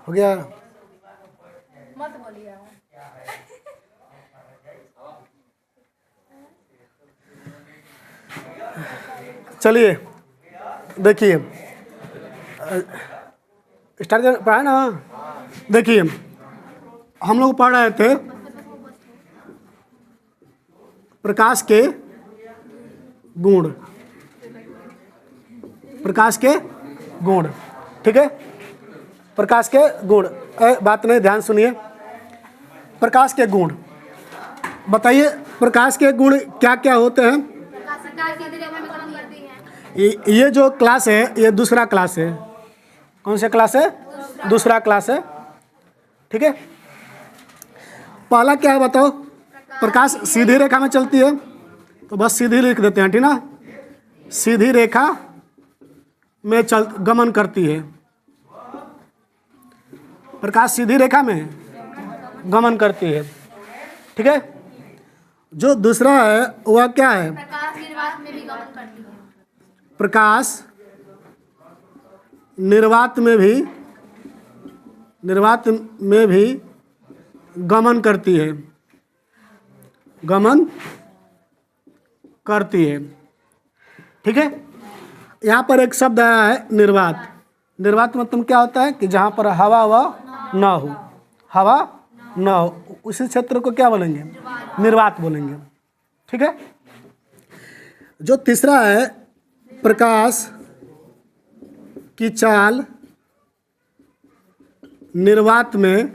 हो गया। मत बोलिए। चलिए देखिए, स्टार्ट पढ़ा ना। देखिए हम लोग पढ़ रहे थे प्रकाश के गुण, प्रकाश के गुण, ठीक है। प्रकाश के गुण, बात नहीं, ध्यान सुनिए। प्रकाश के गुण बताइए, प्रकाश के गुण क्या क्या होते हैं। ये जो क्लास है ये दूसरा क्लास है। कौन सा क्लास है? दूसरा क्लास है, ठीक है। पहला क्या है बताओ? प्रकाश सीधी रेखा में चलती है, तो बस सीधी लिख देते हैं, ठीक ना। सीधी रेखा में गमन करती है। प्रकाश सीधी रेखा में गमन करती है, ठीक है। जो दूसरा है वह क्या है? प्रकाश निर्वात में भी गमन करती है। प्रकाश निर्वात में भी गमन करती है, गमन करती है, ठीक है। यहाँ पर एक शब्द आया है निर्वात। निर्वात मतलब क्या होता है कि जहाँ पर हवा ना हो, हवा ना हो, उसी क्षेत्र को क्या बोलेंगे? निर्वात बोलेंगे, ठीक है। जो तीसरा है, प्रकाश की चाल निर्वात में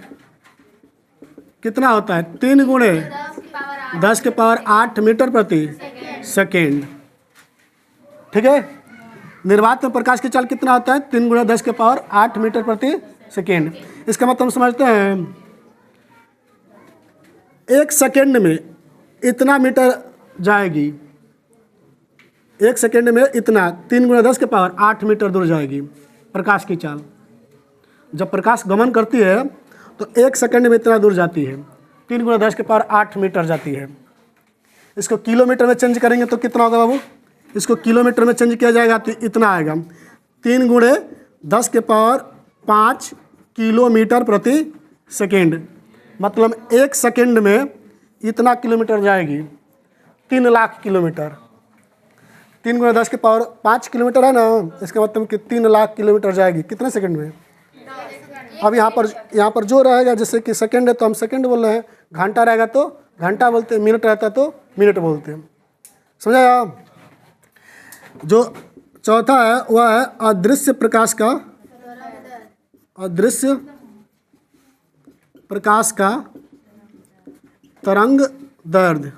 कितना होता है? 3 गुणे 10 के पावर 8 मीटर प्रति सेकेंड, ठीक है। निर्वात में प्रकाश की चाल कितना होता है? 3 गुणे 10 के पावर 8 मीटर प्रति सेकेंड। इसका मतलब समझते हैं, 1 सेकेंड में इतना मीटर जाएगी, 1 सेकेंड में इतना, 3 गुणे 10 के पावर 8 मीटर दूर जाएगी प्रकाश की चाल। जब प्रकाश गमन करती है तो 1 सेकेंड में इतना दूर जाती है, 3 गुणे 10 के पावर 8 मीटर जाती है। इसको किलोमीटर में चेंज करेंगे तो कितना होगा बाबू? इसको किलोमीटर में चेंज किया जाएगा तो इतना आएगा, 3 गुणे 10 के पावर 5 किलोमीटर प्रति सेकेंड। मतलब 1 सेकेंड में इतना किलोमीटर जाएगी, 3 लाख किलोमीटर। 3 गुणे 10 के पावर 5 किलोमीटर है ना, इसका मतलब कि 3 लाख किलोमीटर जाएगी कितने सेकंड में? अब यहाँ पर जो रहेगा, जैसे कि सेकंड है तो हम सेकंड बोल रहे हैं, घंटा रहेगा तो घंटा बोलते हैं, मिनट रहता तो मिनट बोलते हैं, समझाया। जो चौथा है वह है अदृश्य प्रकाश का, अदृश्य प्रकाश का तरंग दैर्ध्य,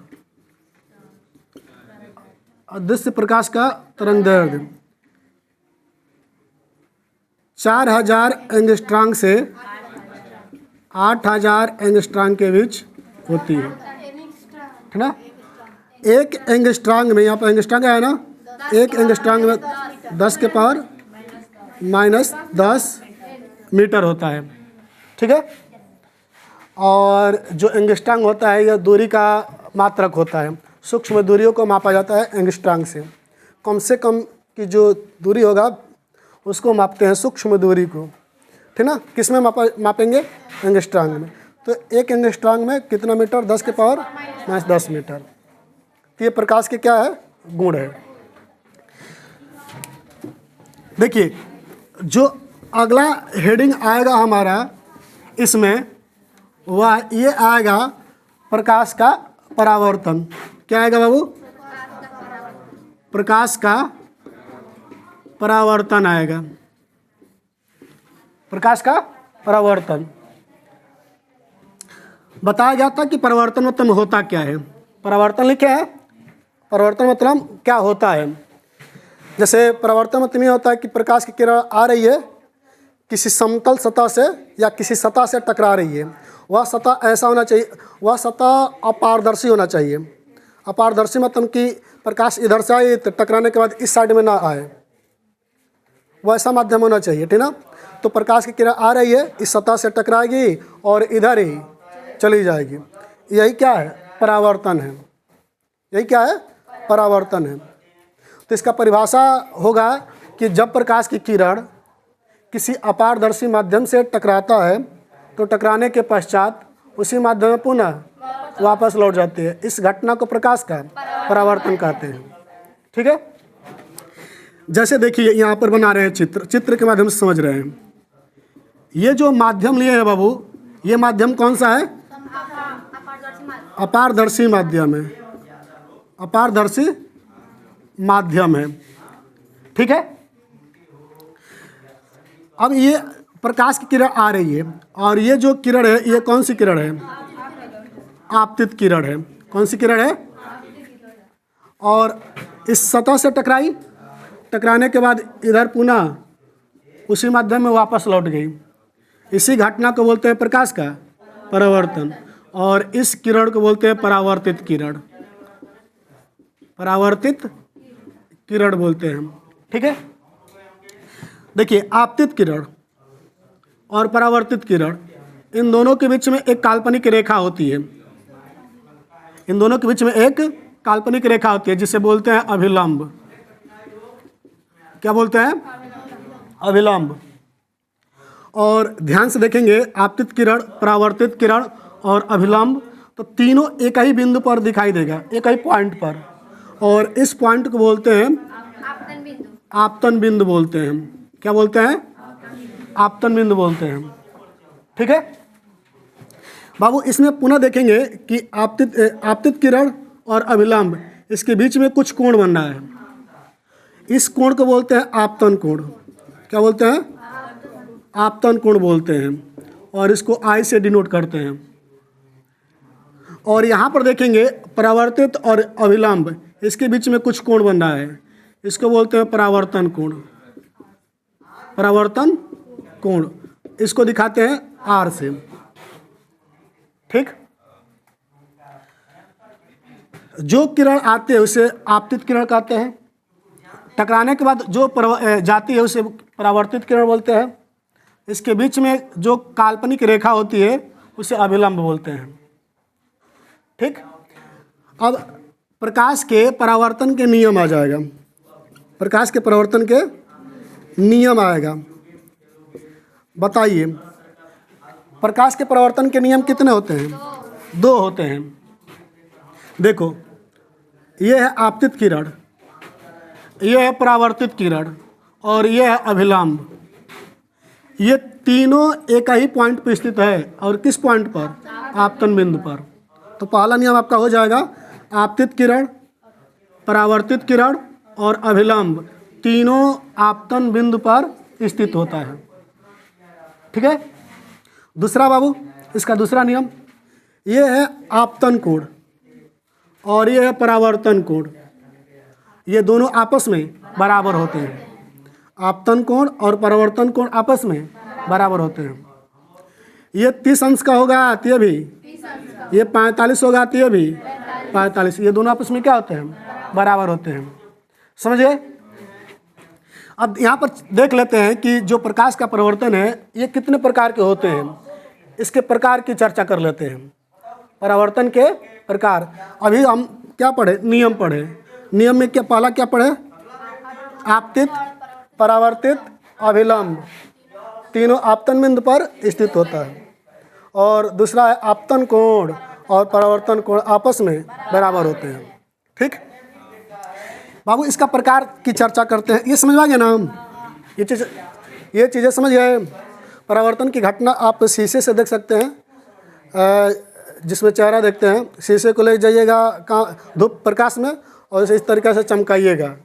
अदृश्य प्रकाश का तरंग दैर्ध्य 4000 एंगस्ट्रॉम से 8000 एंगस्ट्रॉम के बीच होती है, ठीक ना। 1 एंगस्ट्रॉम में, यहाँ पर एंगस्ट्रॉम है ना, 1 एंगस्ट्रॉम में 10 के पावर -10 मीटर होता है, ठीक है। और जो एंगस्ट्रॉम होता है यह दूरी का मात्रक होता है। सूक्ष्म दूरियों को मापा जाता है एंगस्ट्रॉम से। कम से कम की जो दूरी होगा उसको मापते हैं, सूक्ष्म दूरी को, ठीक ना। किस में मापेंगे? एंगस्ट्रॉम में। तो 1 एंगस्ट्रॉम में कितना मीटर? 10 के पावर -10 मीटर। तो ये प्रकाश के क्या है? गुण है। देखिए जो अगला हेडिंग आएगा हमारा इसमें, वह ये आएगा प्रकाश का परावर्तन। क्या आएगा बाबू? प्रकाश का परावर्तन आएगा, प्रकाश का परावर्तन। बताया गया था कि परावर्तन मतलब होता क्या है। परावर्तन लिखे है, परावर्तन मतलब क्या होता है। जैसे परावर्तन मतलब ये होता है कि प्रकाश की किरण आ रही है किसी समतल सतह से या किसी सतह से टकरा रही है, वह सतह ऐसा होना चाहिए, वह सतह अपारदर्शी होना चाहिए। अपारदर्शी मतलब कि प्रकाश इधर से आए तो टकराने के बाद इस साइड में ना आए, वैसा माध्यम होना चाहिए, ठीक ना। तो प्रकाश की किरण आ रही है, इस सतह से टकराएगी और इधर ही चली जाएगी। यही क्या है? परावर्तन है। यही क्या है? परावर्तन है। तो इसका परिभाषा होगा कि जब प्रकाश की किरण किसी अपारदर्शी माध्यम से टकराता है तो टकराने के पश्चात उसी माध्यम में पुनः वापस लौट जाती है। इस घटना को प्रकाश का परावर्तन कहते हैं। ठीक है, जैसे देखिए यहाँ पर बना रहे हैं चित्र के माध्यम से समझ रहे हैं। ये जो माध्यम लिए हैं बाबू, ये माध्यम कौन सा है? अपारदर्शी माध्यम है, अपारदर्शी माध्यम है। ठीक है, अब ये प्रकाश की किरण आ रही है और ये जो किरण है ये कौन सी किरण है? आपतित किरण है। कौन सी किरण है? और इस सतह से टकराई, टकराने के बाद इधर पुनः उसी माध्यम में वापस लौट गई। इसी घटना को बोलते हैं प्रकाश का परावर्तन, और इस किरण को बोलते हैं परावर्तित किरण। परावर्तित किरण बोलते हैं। ठीक है, देखिए आपतित किरण और परावर्तित किरण, इन दोनों के बीच में एक काल्पनिक रेखा होती है। इन दोनों के बीच में एक काल्पनिक रेखा होती है जिसे बोलते हैं अभिलंब। क्या बोलते हैं? अभिलंब। और ध्यान से देखेंगे आपतित किरण, परावर्तित किरण और अभिलंब, तो तीनों एक ही बिंदु पर दिखाई देगा, एक ही पॉइंट पर, और इस पॉइंट को बोलते हैं आपतन बिंदु बोलते हैं। क्या बोलते हैं? आपतन बिंदु बोलते हैं। ठीक है बाबू, इसमें पुनः देखेंगे कि आपतित किरण और अभिलंब, इसके बीच में कुछ कोण बन रहा है। इस कोण को बोलते हैं आपतन कोण। क्या बोलते हैं? आपतन कोण बोलते हैं, और इसको आई से डिनोट करते हैं। और यहाँ पर देखेंगे परावर्तित और अभिलंब, इसके बीच में कुछ कोण बन रहा है, इसको बोलते हैं परावर्तन कोण। परावर्तन कोण, इसको दिखाते हैं आर से। ठीक, जो किरण आते हैं उसे आपतित किरण कहते हैं। टकराने के बाद जो जाती है उसे परावर्तित किरण बोलते हैं। इसके बीच में जो काल्पनिक रेखा होती है उसे अभिलंब बोलते हैं। ठीक, अब प्रकाश के परावर्तन के नियम आ जाएगा। प्रकाश के परावर्तन के नियम आएगा। बताइए, प्रकाश के परावर्तन के नियम कितने होते हैं? 2 होते हैं। देखो, ये है आपतित किरण, ये है परावर्तित किरण, और ये है अभिलंब। ये तीनों एक ही पॉइंट पर स्थित है, और किस पॉइंट पर? आपतन बिंदु पर। तो पहला नियम आपका हो जाएगा, आपतित किरण, परावर्तित किरण और अभिलंब तीनों आपतन बिंदु पर स्थित होता है। ठीक है, दूसरा बाबू, इसका दूसरा नियम, ये है आपतन कोण और ये है परावर्तन कोण। ये दोनों आपस में बराबर होते हैं। आपतन कोण और परावर्तन कोण आपस में बराबर होते हैं। ये 30 अंश का होगा तो ये भी, ये 45 होगा तो ये भी 45, ये दोनों आपस में क्या होते हैं? बराबर होते हैं। समझे? अब यहाँ पर देख लेते हैं कि जो प्रकाश का परावर्तन है ये कितने प्रकार के होते हैं, इसके प्रकार की चर्चा कर लेते हैं। परावर्तन के प्रकार, अभी हम क्या पढ़े? नियम पढ़े। नियम में क्या पहला क्या पढ़े? आपतित, परावर्तित, अभिलंब तीनों आपतन बिंदु पर स्थित होता है। और दूसरा है आपतन कोण और परावर्तन कोण आपस में बराबर होते हैं। ठीक बाबू, इसका प्रकार की चर्चा करते हैं। ये समझ आ गया ना? ये चीज़ें समझ गए। परावर्तन की घटना आप शीशे से देख सकते हैं, जिसमें चेहरा देखते हैं। शीशे को ले जाइएगा धूप प्रकाश में और इस तरीके से चमकाइएगा।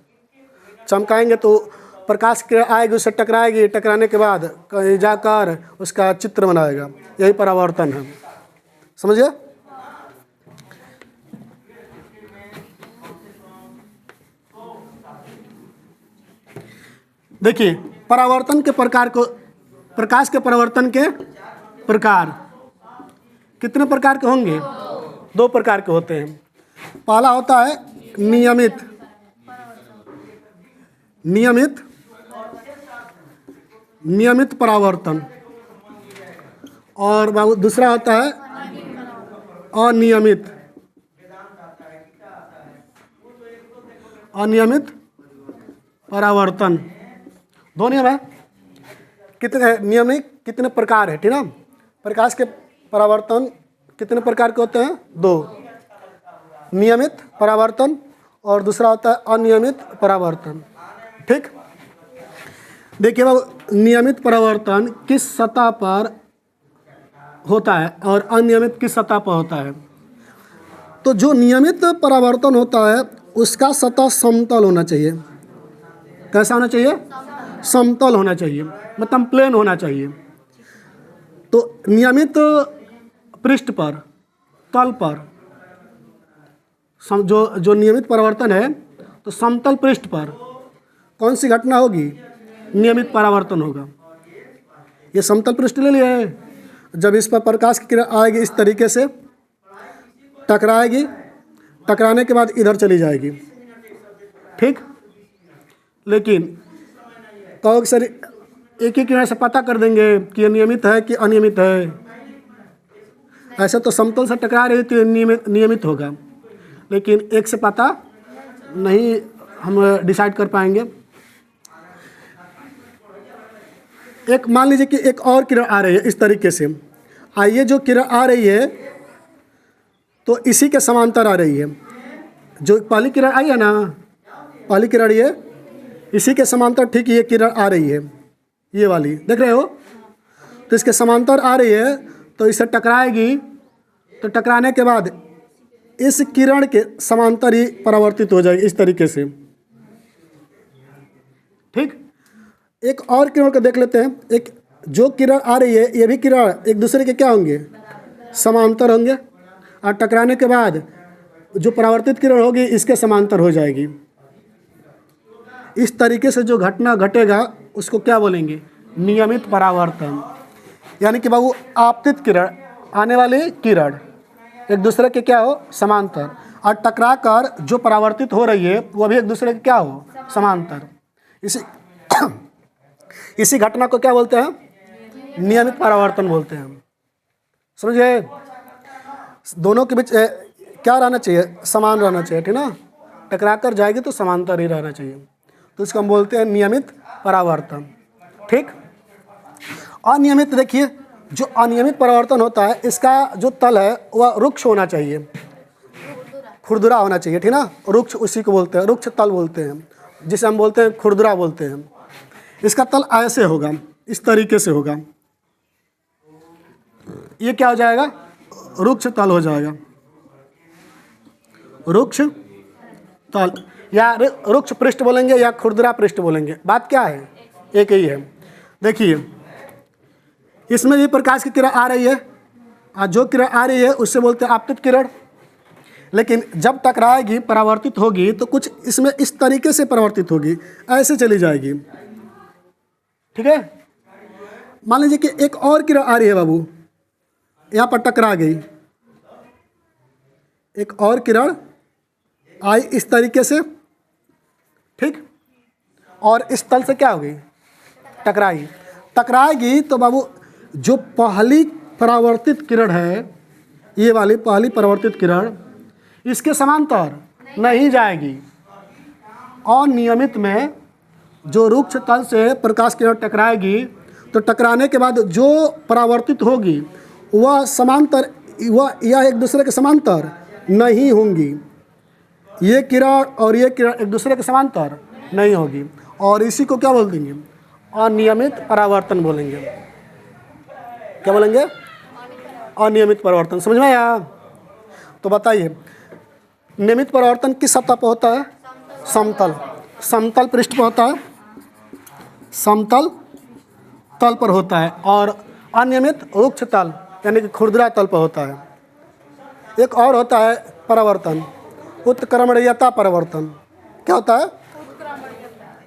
चमकाएंगे तो प्रकाश किरण आएगी, उससे टकराएगी, टकराने के बाद कहीं जाकर उसका चित्र बनाएगा। यही परावर्तन है। समझिए? देखिए, परावर्तन के प्रकार को, प्रकाश के परावर्तन के प्रकार कितने प्रकार के होंगे? 2 प्रकार के होते हैं। पहला होता है नियमित, नियमित नियमित परावर्तन, और बाबू दूसरा होता है अनियमित, अनियमित परावर्तन। 2 नियम है। कितने नियमित कितने प्रकार है, ठीक ना। प्रकाश के परावर्तन कितने प्रकार के होते हैं? 2, नियमित परावर्तन और दूसरा होता है अनियमित परावर्तन। ठीक, देखिए बाबू, नियमित परावर्तन किस सतह पर होता है और अनियमित किस सतह पर होता है? तो जो नियमित परावर्तन होता है उसका सतह समतल होना चाहिए। कैसा होना चाहिए? समतल होना चाहिए, मतलब प्लेन होना चाहिए। तो नियमित पृष्ठ पर, तल पर जो नियमित परावर्तन है, तो समतल पृष्ठ पर कौन सी घटना होगी? नियमित परावर्तन होगा। ये समतल पृष्ठ ले लिया है। जब इस पर प्रकाश की किरण आएगी इस तरीके से, टकराएगी, टकराने के बाद इधर चली जाएगी। ठीक, लेकिन कहोगे सर एक ही किरण से पता कर देंगे कि ये नियमित है कि अनियमित है? ऐसे तो समतल से टकरा रही तो नियमित होगा, लेकिन एक से पता नहीं हम डिसाइड कर पाएंगे। एक मान लीजिए कि एक और किरण आ रही है इस तरीके से। आइए, जो किरण आ रही है तो इसी के समांतर आ रही है। जो पहली किरण आई है ना, पहली किरण ये इसी के समांतर ठीक ये किरण आ रही है, ये वाली देख रहे हो। तो इसके समांतर आ रही है तो इसे टकराएगी, तो टकराने के बाद इस किरण के समांतर ही परावर्तित हो जाएगी इस तरीके से। ठीक, एक और किरण को देख लेते हैं। एक जो किरण आ रही है, ये भी किरण एक दूसरे के क्या होंगे? समांतर होंगे, और टकराने के बाद जो परावर्तित किरण होगी इसके समांतर हो जाएगी। इस तरीके से जो घटना घटेगा उसको क्या बोलेंगे? नियमित परावर्तन। यानी कि बाबू आपतित किरण, आने वाली किरण एक दूसरे के क्या हो? समांतर, और टकरा कर जो परावर्तित हो रही है वो भी एक दूसरे के क्या हो? समांतर। इसी घटना को क्या बोलते हैं? नियमित परावर्तन बोलते हैं। समझे? दोनों के बीच क्या रहना चाहिए? समान रहना चाहिए, ठीक ना। टकरा कर जाएगी तो समांतर ही रहना चाहिए, तो इसको हम बोलते हैं नियमित परावर्तन। ठीक, अनियमित, देखिए जो अनियमित परावर्तन होता है इसका जो तल है वह रुक्ष होना चाहिए, खुरदुरा होना चाहिए, ठीक ना। रुक्ष उसी को बोलते हैं, रुक्ष तल बोलते हैं, जिसे हम बोलते हैं खुरदुरा बोलते हैं। इसका तल ऐसे होगा, इस तरीके से होगा। ये क्या हो जाएगा? रुक्ष तल हो जाएगा, रुक्ष तल, या रुक्ष पृष्ठ बोलेंगे या खुरदुरा पृष्ठ बोलेंगे, बात क्या है? एक ही है। देखिए, इसमें भी प्रकाश की किरण आ रही है, और जो किरण आ रही है उससे बोलते हैं आपतित किरण। लेकिन जब टकराएगी, परावर्तित होगी, तो कुछ इसमें इस तरीके से परावर्तित होगी, ऐसे चली जाएगी। ठीक है, मान लीजिए कि एक और किरण आ रही है बाबू, यहाँ पर टकरा गई, एक और किरण आई इस तरीके से, ठीक, और इस तल से क्या होगी? टकराई, टकराएगी तो बाबू जो पहली परावर्तित किरण है, ये वाली पहली परावर्तित किरण इसके समांतर नहीं जाएगी। अनियमित में जो रुक्ष तल से प्रकाश किरण टकराएगी, तो टकराने के बाद जो परावर्तित होगी वह समांतर, वह यह एक दूसरे के समांतर नहीं होंगी। ये किरण और ये किरण एक दूसरे के समांतर नहीं होगी, और इसी को क्या बोल देंगे? अनियमित परावर्तन बोलेंगे। क्या बोलेंगे? अनियमित परावर्तन। समझ में आया? तो बताइए, नियमित परावर्तन किस सतह पर होता है? समतल, समतल पृष्ठ पर होता है, समतल तल पर होता है, और अनियमित रुक्ष तल यानी कि खुरदुरा तल पर होता है। एक और होता है परावर्तन, उत्क्रमणीयता परावर्तन। क्या होता है?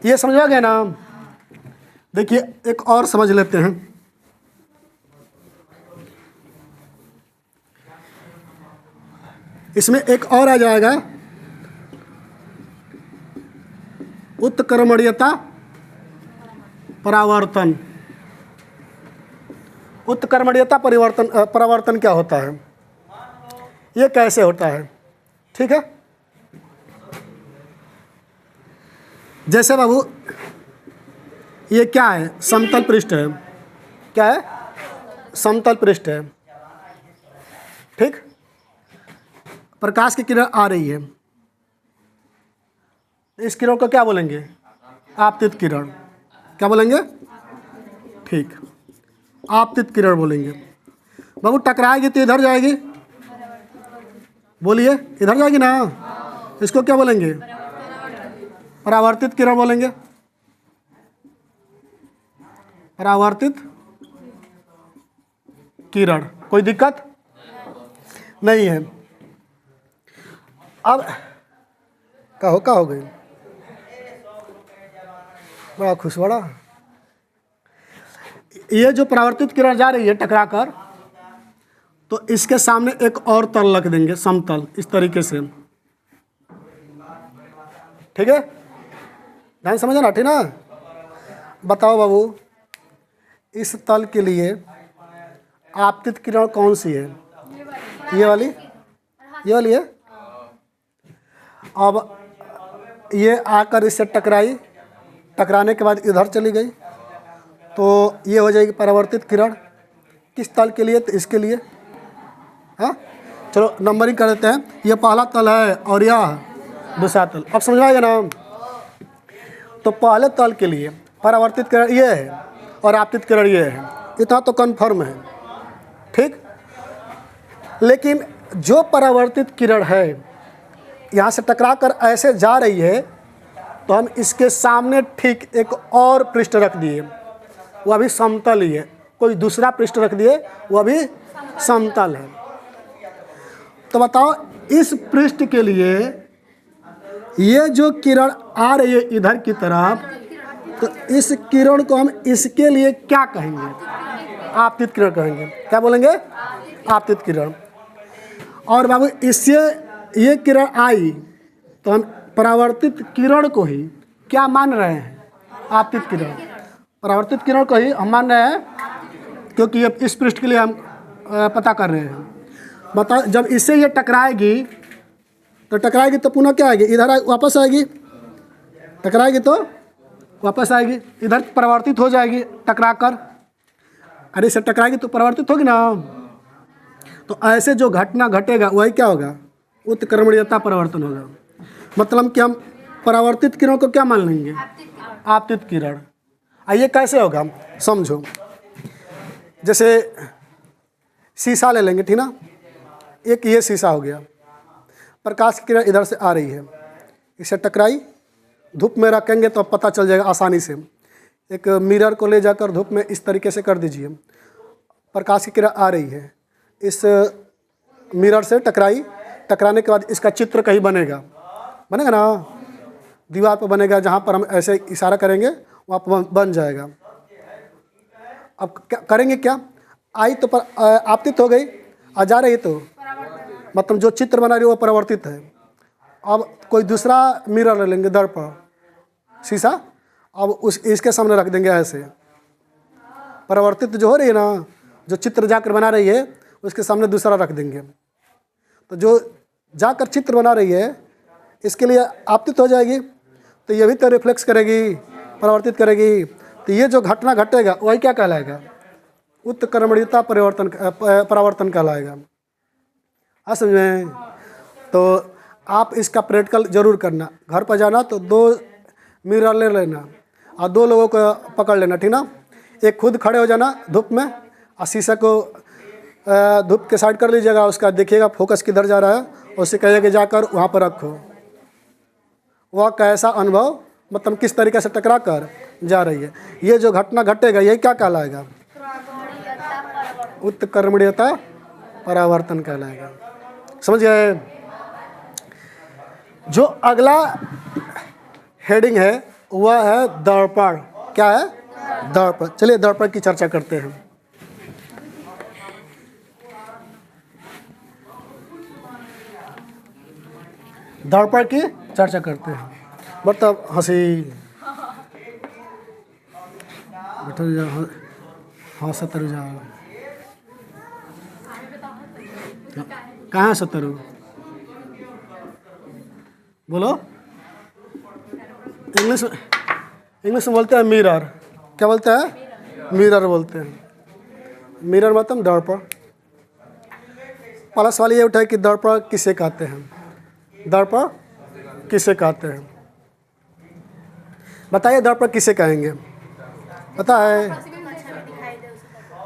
ये समझा गया ना? देखिए एक और समझ लेते हैं। इसमें एक और आ जाएगा उत्क्रमणीयता परावर्तन। उत्क्रमणीयता परावर्तन क्या होता है? ये कैसे होता है? ठीक है, जैसे बाबू ये क्या है? समतल पृष्ठ है। क्या है? समतल पृष्ठ है। ठीक, प्रकाश की किरण आ रही है, इस किरण को क्या बोलेंगे? आपतित किरण। क्या बोलेंगे? ठीक, आपतित किरण बोलेंगे। बाबू टकराएगी तो इधर जाएगी, बोलिए, इधर जाएगी ना, इसको क्या बोलेंगे? परावर्तित किरण बोलेंगे। परावर्तित किरण, कोई दिक्कत नहीं है। अब क्या हो गई? बड़ा खुश, बड़ा। ये जो परावर्तित किरण जा रही है टकराकर, तो इसके सामने एक और तल रख देंगे, समतल, इस तरीके से। ठीक है, ध्यान समझना, ठीक ना? बताओ बाबू, इस तल के लिए आपतित किरण कौन सी है? ये वाली? ये वाली है। अब ये आकर इससे टकराई, टकराने के बाद इधर चली गई, तो ये हो जाएगी परावर्तित किरण। किस तल के लिए? तो इसके लिए। हाँ, चलो नंबरिंग कर देते हैं। ये पहला तल है और यह दूसरा तल। अब समझ आएगा ना? तो पहले तल के लिए परावर्तित किरण ये है और आपतित किरण ये है, इतना तो कन्फर्म है। ठीक, लेकिन जो परावर्तित किरण है यहाँ से टकरा कर ऐसे जा रही है, तो हम इसके सामने ठीक एक और पृष्ठ रख दिए, वह भी समतल ही है। कोई दूसरा पृष्ठ रख दिए, वह भी समतल है। तो बताओ, इस पृष्ठ के लिए ये जो किरण आ रही है इधर की तरफ, तो इस किरण को हम इसके लिए क्या कहेंगे? आपतित किरण कहेंगे। क्या बोलेंगे? आपतित किरण। और बाबू इससे ये किरण आई, तो हम परावर्तित किरण को ही क्या मान रहे हैं? आपतित किरण। परावर्तित किरण को ही हम मान रहे हैं, क्योंकि ये इस पृष्ठ के लिए हम पता कर रहे हैं। बताओ, जब इससे ये टकराएगी, तो टकराएगी तो पुनः क्या आएगी? इधर वापस आएगी। टकराएगी तो वापस आएगी, इधर परावर्तित हो जाएगी टकराकर। अरे इससे टकराएगी तो परावर्तित होगी ना। तो ऐसे जो घटना घटेगा वही क्या होगा? उत्क्रमणीयता परावर्तन होगा। मतलब कि हम परावर्तित किरण को क्या मान लेंगे? आपतित किरण। आइए कैसे होगा समझो। जैसे शीशा ले लेंगे, ठीक ना? एक ये शीशा हो गया, प्रकाश की किरण इधर से आ रही है, इसे टकराई, धूप में रखेंगे तो पता चल जाएगा आसानी से। एक मिरर को ले जाकर धूप में इस तरीके से कर दीजिए, प्रकाश की किरण आ रही है, इस मिरर से टकराई, टकराने के बाद इसका चित्र कहीं बनेगा, बनेगा ना, दीवार पर बनेगा, जहाँ पर हम ऐसे इशारा करेंगे वहाँ पर बन जाएगा। अब क्या करेंगे? क्या आई तो आपतित हो गई, आ जा रही तो मतलब जो चित्र बना रही है वो परावर्तित है। अब कोई दूसरा मिरर ले लेंगे, दर्पण, शीशा, अब इसके सामने रख देंगे ऐसे। परावर्तित जो हो रही है ना, जो चित्र जाकर बना रही है, उसके सामने दूसरा रख देंगे, तो जो जाकर चित्र बना रही है इसके लिए आपतित हो जाएगी, तो ये भी तो रिफ्लेक्स करेगी, परावर्तित करेगी। तो ये जो घटना घटेगा वही क्या कहलाएगा? उत्क्रमणीयता परावर्तन कहलाएगा। हाँ, समझ में? तो आप इसका प्रैक्टिकल जरूर करना। घर पर जाना तो 2 मिरर ले लेना और 2 लोगों को पकड़ लेना, ठीक ना? एक खुद खड़े हो जाना धूप में और शीशे को धूप के साइड कर लीजिएगा, उसका देखिएगा फोकस किधर जा रहा है, उससे कहिएगा कि जाकर वहाँ पर रखो। वह कैसा अनुभव, मतलब किस तरीके से टकरा कर जा रही है, ये जो घटना घटेगा यही क्या कहलाएगा? उत्क्रमणीयता परावर्तन कहलाएगा। समझ गए? जो अगला हेडिंग है वह है दर्पण। क्या है? दर्पण। चलिए दर्पण की चर्चा करते हैं। दर्पण की चर्चा करते हैं। मतलब हंसी बैठो जा, हाँ सतर जा, कहाँ सतर हो? बोलो। इंग्लिश में बोलते हैं मिरर। क्या बोलते हैं? मिरर बोलते हैं। मिरर मतलब दर्पण। पहला सवाल ये उठा है कि दर्पण किसे कहते हैं? दर्पण किसे कहते हैं? बताइए दर्पण किसे कहेंगे? पता है?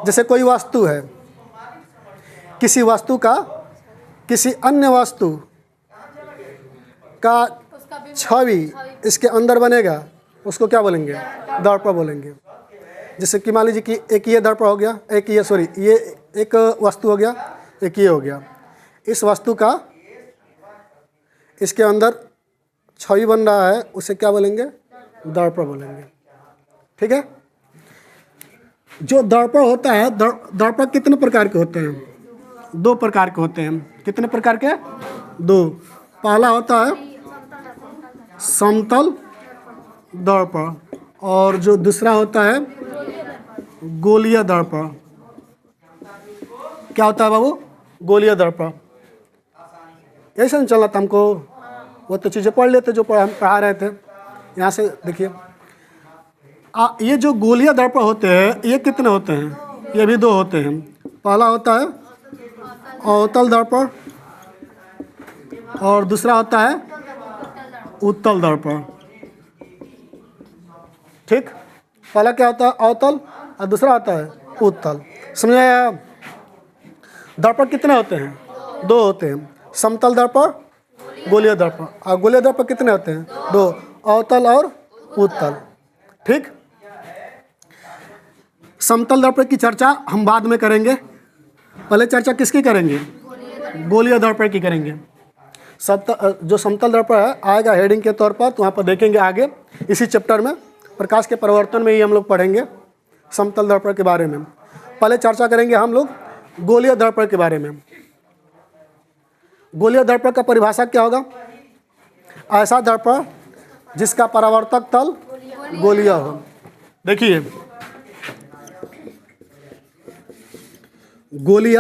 जैसे कोई वस्तु है, किसी वस्तु का किसी अन्य वस्तु का छवि इसके अंदर बनेगा, उसको क्या बोलेंगे? दर्पण बोलेंगे। जैसे कि मान लीजिए कि एक ये दर्पण हो गया, ये एक वस्तु हो गया, एक ये हो गया। इस वस्तु का इसके अंदर छवि बन रहा है, उसे क्या बोलेंगे? दर्पण बोलेंगे। ठीक है। जो दर्पण होता है, दर्पण कितने प्रकार के होते हैं? 2 प्रकार के होते हैं। कितने प्रकार के? 2। पहला होता है समतल दर्पण और जो दूसरा होता है गोलीय दर्पण। क्या होता है बाबू? गोलीय दर्पण। ऐसा नहीं चलना था हमको, वो तो चीज़ें पढ़ लेते जो हम पढ़ा रहे थे। यहाँ से देखिए, ये जो गोलीय दर्पण होते हैं ये कितने होते हैं? ये भी 2 होते हैं। पहला होता है अवतल दर्पण और दूसरा होता है उत्तल दर्पण। ठीक। पहला क्या होता है? अवतल और दूसरा होता है उत्तल। समझ आया? दर्पण कितने होते हैं? 2 होते हैं। समतल दर्पण, गोलीय दर्पण। और गोलीय दर्पण कितने होते हैं? 2, अवतल और उत्तल। ठीक। समतल दर्पण की चर्चा हम बाद में करेंगे, पहले चर्चा किसकी करेंगे? गोलीय दर्पण की करेंगे। जो समतल दर्पण है आएगा हेडिंग के तौर पर, तो वहाँ पर देखेंगे आगे इसी चैप्टर में, प्रकाश के परिवर्तन में ही हम लोग पढ़ेंगे समतल दर्पण के बारे में। पहले चर्चा करेंगे हम लोग गोलीय दर्पण के बारे में। गोलीय दर्पण का परिभाषा क्या होगा? ऐसा दर्पण जिसका परावर्तक तल गोलीय हो। देखिए, गोलीय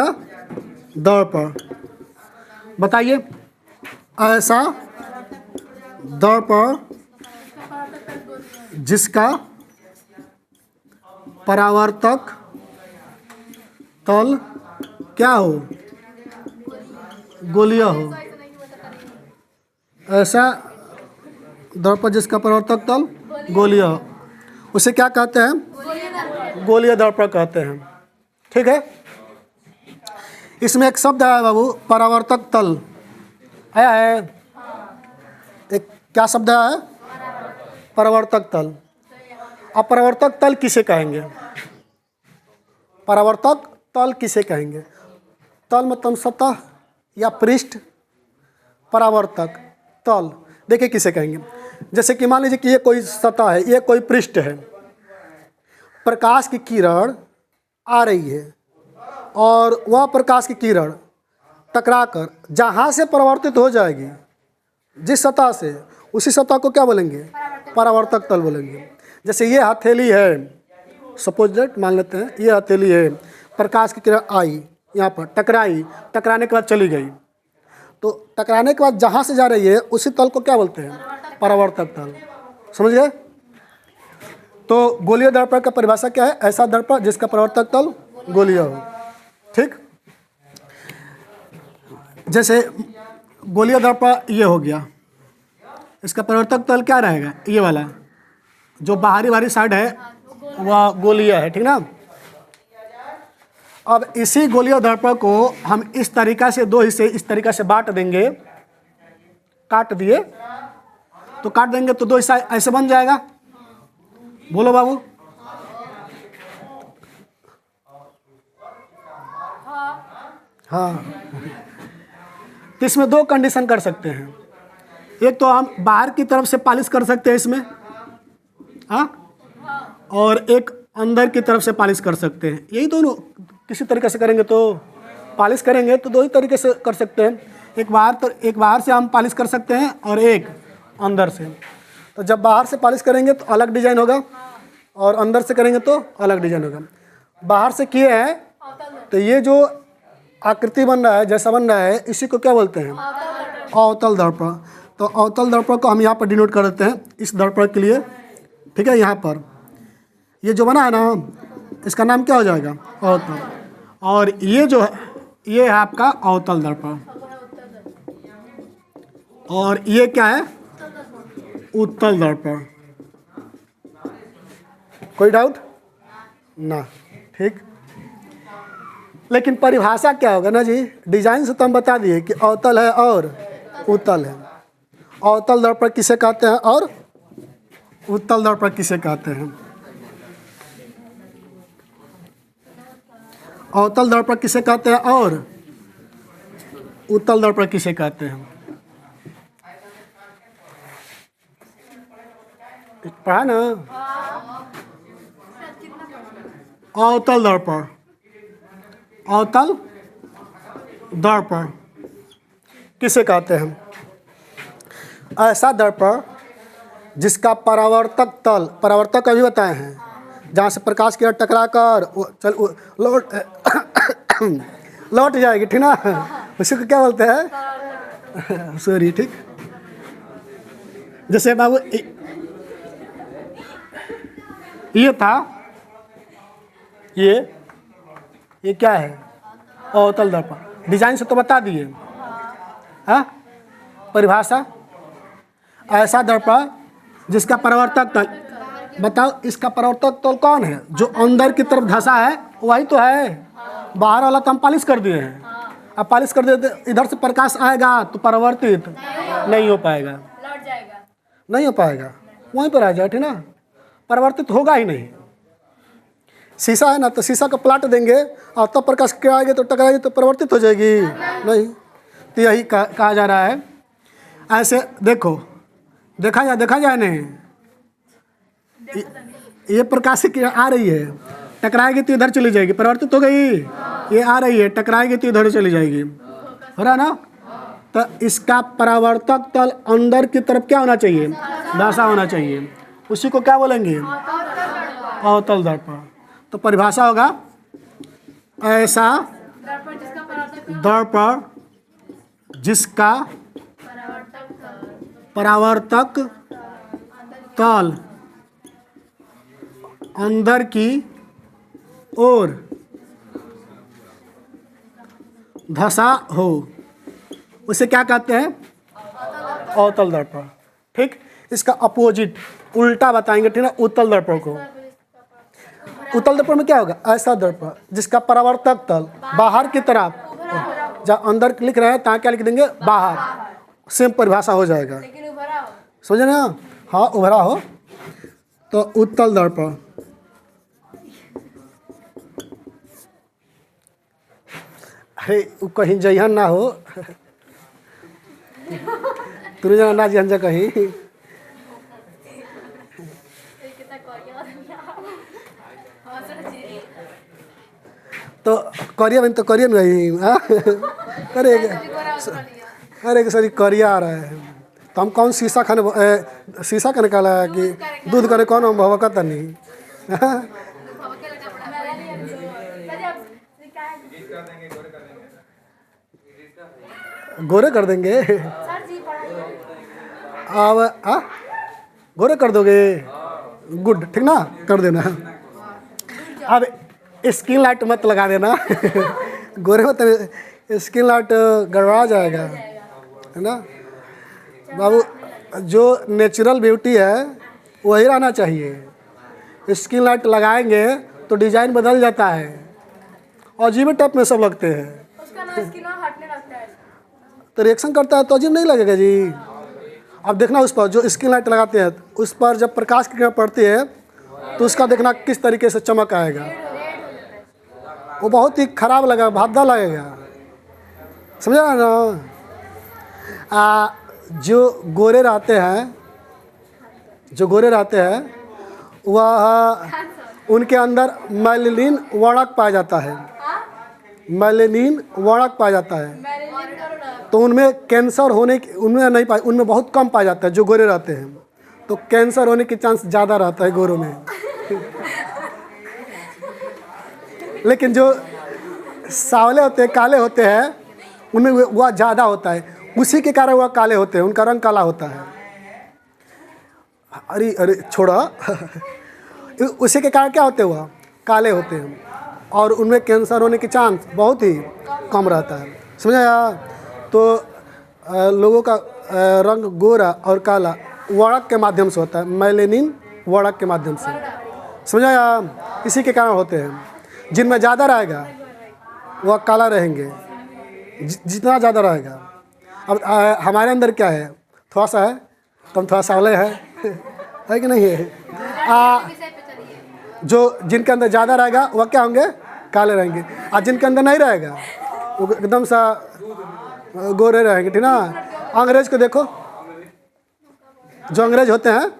दर्पण, बताइए ऐसा दर्पण जिसका परावर्तक तल क्या हो? गोलीय हो। ऐसा दर्पण जिसका परावर्तक तल गोलीय हो, उसे क्या कहते हैं? गोलीय दर्पण कहते हैं। ठीक है। इसमें एक शब्द है बाबू, परावर्तक तल आया है। एक क्या शब्द है? परावर्तक तल। अब परावर्तक तल किसे कहेंगे? परावर्तक तल किसे कहेंगे? तल मतलब सतह या पृष्ठ, परावर्तक तल देखिए किसे कहेंगे। जैसे कि मान लीजिए कि ये कोई सतह है, ये कोई पृष्ठ है, प्रकाश की किरण आ रही है और वह प्रकाश की किरण टकराकर जहाँ से परावर्तित हो जाएगी जिस सतह से, उसी सतह को क्या बोलेंगे? परावर्तक तल बोलेंगे। जैसे ये हथेली है, सपोज दैट मान लेते हैं ये हथेली है, प्रकाश की किरण आई यहाँ पर, टकराई, टकराने के बाद चली गई, तो टकराने के बाद जहाँ से जा रही है उसी तल को क्या बोलते हैं? परावर्तक तल। समझ गए? तो गोलीय दर्पण का परिभाषा क्या है? ऐसा दर्पण जिसका परावर्तक तल गोलीय हो। ठीक। जैसे गोलीय दर्पण ये हो गया, इसका परावर्तक तल क्या रहेगा? ये वाला जो बाहरी साइड है वह गोलीय है। ठीक ना। अब इसी गोलीय दर्पण को हम इस तरीका से 2 हिस्से इस तरीका से बांट देंगे, काट दिए तो काट देंगे तो 2 हिस्सा ऐसे बन जाएगा। बोलो बाबू। हाँ। तो इसमें 2 कंडीशन कर सकते हैं। एक तो हम बाहर की तरफ से पॉलिश कर सकते हैं इसमें, हाँ, और एक अंदर की तरफ से पॉलिश कर सकते हैं। यही दोनों किसी तरीके से करेंगे तो पॉलिश करेंगे तो 2 ही तरीके से कर सकते हैं। एक बाहर से हम पॉलिश कर सकते हैं और एक अंदर से। तो जब बाहर से पॉलिश करेंगे तो अलग डिजाइन होगा और अंदर से करेंगे तो अलग डिजाइन होगा। बाहर से किए हैं तो ये जो आकृति बन रहा है, जैसा बन रहा है, इसी को क्या बोलते हैं? अवतल दर्पण। तो अवतल दर्पण को हम यहाँ पर डिनोट कर देते हैं इस दर्पण के लिए। ठीक है। यहाँ पर ये जो बना है ना, इसका नाम क्या हो जाएगा? अवतल। और ये जो है, ये है आपका अवतल दर्पण। और ये क्या है? उत्तल दर्पण। कोई डाउट ना? ठीक। लेकिन परिभाषा क्या होगा ना जी? डिजाइन से तो हम बता दिए कि अवतल है और उत्तल है। अवतल दर्पण किसे कहते हैं और उत्तल दर्पण किसे कहते हैं? अवतल दर्पण किसे कहते हैं और उत्तल दर्पण किसे कहते हैं? पढ़ा ना? अवतल दर्पण, अवतल दर्पण किसे कहते हैं? ऐसा दर्पण जिसका परावर्तक तल, परावर्तक अभी बताए हैं, जहाँ से प्रकाश की टकरा कर लौट जाएगी, ठीक ना? उसी को क्या बोलते हैं? सॉरी, ठीक। जैसे बाबू ये था, ये क्या है? अवतल दर्पण। डिजाइन से तो बता दिए। हाँ, परिभाषा, ऐसा दर्पण जिसका परावर्तक तल, बताओ इसका परावर्तक तल कौन है? जो अंदर की तरफ धंसा है वही तो है। बाहर वाला तो हम पॉलिश कर दिए हैं। अब पॉलिश कर देते, इधर से प्रकाश आएगा तो परावर्तित नहीं हो पाएगा, लौट जाएगा, नहीं हो पाएगा, वहीं पर आ जाए, ठीक ना? परावर्तित होगा ही नहीं। शीशा है ना, तो शीशा का प्लाट देंगे और तब प्रकाश क्या आएगी तो टकराएगी तो परिवर्तित हो जाएगी नहीं। तो यही कहा जा रहा है। ऐसे देखो, देखा जाए नहीं, ये प्रकाश की किरण आ रही है, टकराएगी तो इधर चली जाएगी, परिवर्तित हो गई। ये आ रही है, टकराएगी तो इधर चली जाएगी, हो रहा ना? तो इसका परावर्तक तल अंदर की तरफ क्या होना चाहिए? धंसा होना चाहिए। उसी को क्या बोलेंगे? अवतल दर्पण। तो परिभाषा होगा, ऐसा दर्पण जिसका परावर्तक तल अंदर की ओर धंसा हो, उसे क्या कहते हैं? अवतल दर्पण। ठीक। इसका अपोजिट, उल्टा बताएंगे, ठीक ना? उत्तल दर्पण को। उत्तल दर्पण में क्या होगा? ऐसा दर्पण जिसका परावर्तक तल बाहर की तरफ, जब अंदर लिख रहे हैं तहाँ क्या लिख देंगे? बाहर। सेम परिभाषा हो जाएगा, समझे ना? हाँ, उभरा हो तो उत्तल दर्पण। अरे कहीं जइहन ना हो, तुरु जना ना जहन जा कहीं। तो करिया बन तो करियन गई, अरे सॉरी, करिया आ रहा है। तो हम कौन शीशा खाने, शीशा का निकाला है कि दूध करे कौन? हम भवकता नहीं। गोरे कर देंगे अब? गोरे कर दोगे? गुड, ठीक ना? कर देना। अब स्किन लाइट मत लगा देना। गोरे में तो स्किन लाइट गड़बड़ा जाएगा, है ना बाबू? जो नेचुरल ब्यूटी है वही रहना चाहिए। स्किन लाइट लगाएंगे तो डिजाइन बदल जाता है, अजीब टाइप में सब लगते हैं। उसका ना स्किन हटने लगता है, तो रिएक्शन करता है तो अजीब नहीं लगेगा जी? अब देखना उस पर जो स्किन लाइट लगाते हैं, उस पर जब प्रकाश की किरण पड़ती है तो उसका देखना किस तरीके से चमक आएगा। वो बहुत ही खराब लगेगा, भद्दा लगेगा, समझा ना? जो गोरे रहते हैं, वह उनके अंदर मेलानिन वर्णक पाया जाता है। मेलानिन वर्णक पाया जाता है, तो उनमें कैंसर होने की, उनमें नहीं पाया, उनमें बहुत कम पाया जाता है जो गोरे रहते हैं। तो कैंसर होने की चांस ज़्यादा रहता है गोरों में। लेकिन जो सावले होते हैं, काले होते हैं, उनमें वह ज़्यादा होता है, उसी के कारण वह काले होते हैं, उनका रंग काला होता है। अरे छोड़ा। उसी के कारण क्या होते हैं, वह काले होते हैं और उनमें कैंसर होने की चांस बहुत ही कम रहता है। समझ आया? तो लोगों का रंग गोरा और काला वर्णक के माध्यम से होता है, मेलेनिन वर्णक के माध्यम से। समझ आया? इसी के कारण होते हैं। जिनमें ज़्यादा रहेगा वह काला रहेंगे, जितना ज़्यादा रहेगा। अब हमारे अंदर क्या है, थोड़ा सा है तो हम थोड़ा सावले है कि नहीं है? जो जिनके अंदर ज़्यादा रहेगा वह क्या होंगे, काले रहेंगे, और जिनके अंदर नहीं रहेगा वो एकदम सा गोरे रहेंगे, ठीक ना। अंग्रेज को देखो, जो अंग्रेज होते हैं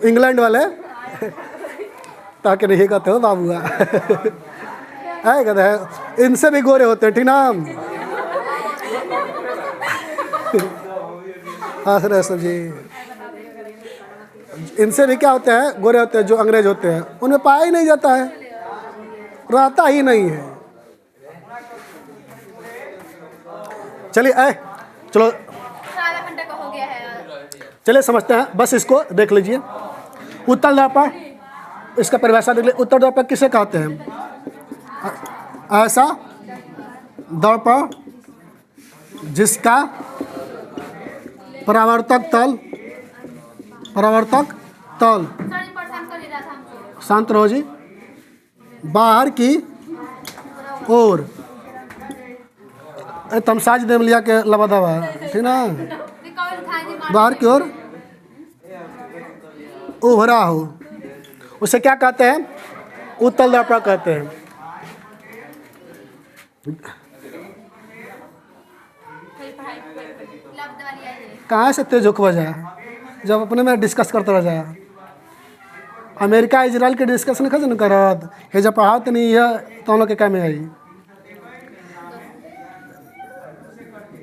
इंग्लैंड वाले ताकि नहीं कहते हो बाबुआ है कहते हैं, इनसे भी गोरे होते हैं, ठीक ना। हाँ सर सब जी, इनसे भी क्या होते हैं, गोरे होते हैं। जो अंग्रेज होते हैं उनमें पाया ही नहीं जाता है, रहता ही नहीं है। चलिए चलो आधा घंटा का हो गया है यार। चलिए समझते हैं, बस इसको देख लीजिए। उत्तल दर्पण, इसका परिभाषा देख लीजिए। उत्तल दर्पण किसे कहते हैं? ऐसा दर्पण जिसका परावर्तक तल शांत रहो जी, बाहर की ओर तमसाज दे लिया के लबा दबा, ठीक ना, बाहर की ओर उभरा हो, उसे क्या कहते हैं? उत्तल दर्पण कहते हैं। कहाँ से तेज होकर जाए, जब अपने में डिस्कस करते रह जाए। अमेरिका इजराइल के डिस्कशन खत्म करत है, जब पढ़ाओ तो नहीं है तो हम लोग के क्या में आई।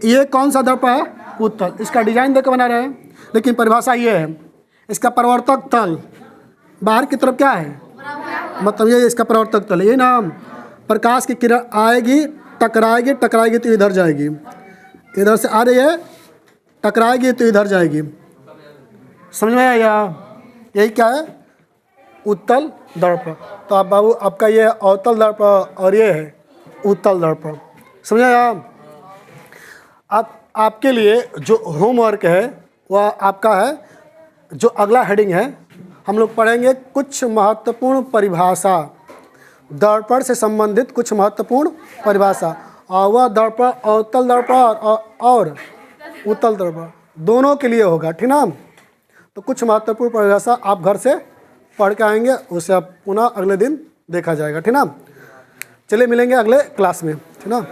ये कौन सा दर्पण है? उत्तल। इसका डिजाइन देकर बना रहे हैं, लेकिन परिभाषा ये है, इसका परावर्तक तल बाहर की तरफ क्या है, मतलब ये इसका परावर्तक तल, ये नाम प्रकाश की किरण आएगी, टकराएगी, टकराएगी तो इधर जाएगी, इधर से आ रही है, टकराएगी तो इधर जाएगी। समझ में आया? यही क्या है? उत्तल दर्पण। तो आप बाबू, आपका ये अवतल दर्पण और ये है उत्तल दर्पण। समझ आया? आपके लिए जो होमवर्क है वह आपका है, जो अगला हेडिंग है, हम लोग पढ़ेंगे कुछ महत्वपूर्ण परिभाषा, दर्पण से संबंधित कुछ महत्वपूर्ण परिभाषा, और वह दर्पण अवतल दर्पण और उत्तल दर्पण दोनों के लिए होगा, ठीक ना। तो कुछ महत्वपूर्ण परिभाषा आप घर से पढ़ के आएंगे, उसे आप पुनः अगले दिन देखा जाएगा, ठीक ना। चलिए मिलेंगे अगले क्लास में, ठीक ना।